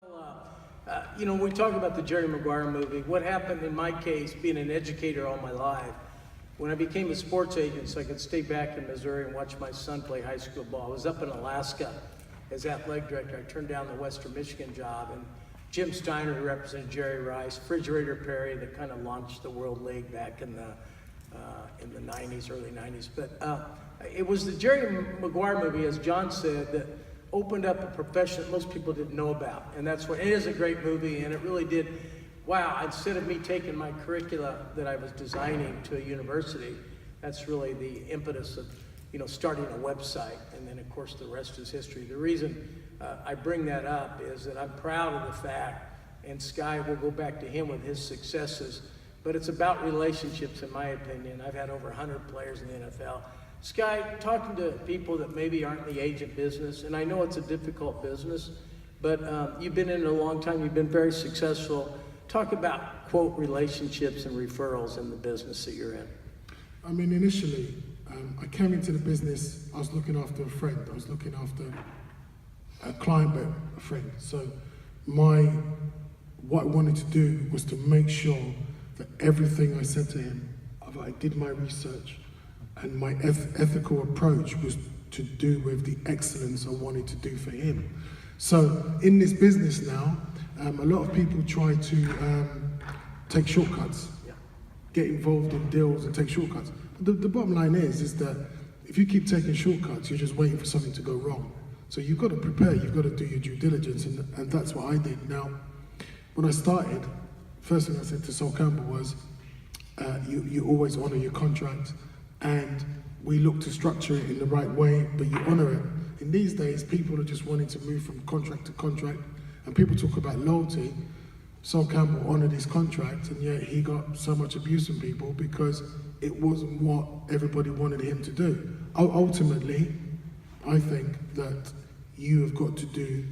You know, we talk about the Jerry Maguire movie. What happened in my case, being an educator all my life, when I became a sports agent so I could stay back in Missouri and watch my son play high school ball. I was up in Alaska as athletic director. I turned down the Western Michigan job, and Jim Steiner, who represented Jerry Rice, Refrigerator Perry, that kind of launched the World League back in the 90s, early 90s. But it was the Jerry Maguire movie, as John said, that opened up a profession that most people didn't know about. And that's what, it is a great movie, and it really did, wow, instead of me taking my curricula that I was designing to a university, that's really the impetus of, you know, starting a website. And then of course the rest is history. The reason I bring that up is that I'm proud of the fact, and Sky, will go back to him with his successes, but it's about relationships in my opinion. I've had over 100 players in the NFL. Sky, talking to people that maybe aren't in the agent business, and I know it's a difficult business, but you've been in it a long time, you've been very successful. Talk about, quote, relationships and referrals in the business that you're in. I mean, initially, I came into the business, I was looking after a friend. I was looking after a client, but a friend. So what I wanted to do was to make sure that everything I said to him, I did my research, and my ethical approach was to do with the excellence I wanted to do for him. So in this business now, a lot of people try to take shortcuts, get involved in deals and take shortcuts. The bottom line is that if you keep taking shortcuts, you're just waiting for something to go wrong. So you've got to prepare, you've got to do your due diligence, and that's what I did. Now, when I started, first thing I said to Sol Campbell was, you always honor your contract, and we look to structure it in the right way, but you honor it. In these days, people are just wanting to move from contract to contract, and people talk about loyalty. Sol Campbell honored his contract, and yet he got so much abuse from people because it wasn't what everybody wanted him to do. Ultimately, I think that you have got to do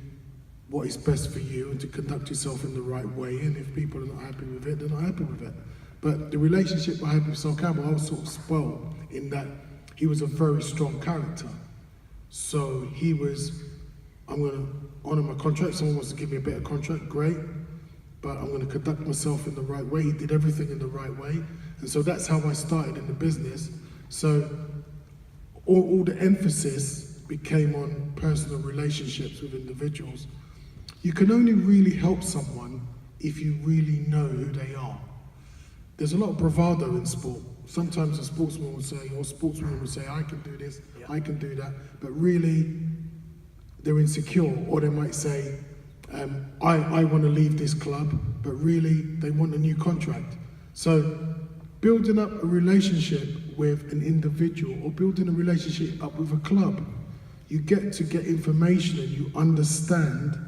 what is best for you and to conduct yourself in the right way, and if people are not happy with it, they're not happy with it. But the relationship I had with Sol Campbell, I was sort of spoiled in that he was a very strong character. So he was, I'm going to honor my contract. Someone wants to give me a better contract, great. But I'm going to conduct myself in the right way. He did everything in the right way. And so that's how I started in the business. So all the emphasis became on personal relationships with individuals. You can only really help someone if you really know who they are. There's a lot of bravado in sport. Sometimes a sportsman will say, or sportswoman will say, I can do this, I can do that, but really they're insecure, or they might say, I want to leave this club, but really they want a new contract. So building up a relationship with an individual or building a relationship up with a club, you get to get information and you understand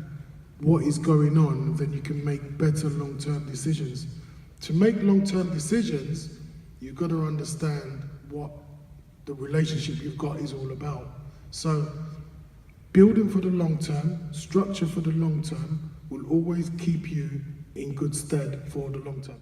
what is going on, then you can make better long-term decisions. To make long-term decisions, you've got to understand what the relationship you've got is all about. So building for the long term, structure for the long term, will always keep you in good stead for the long term.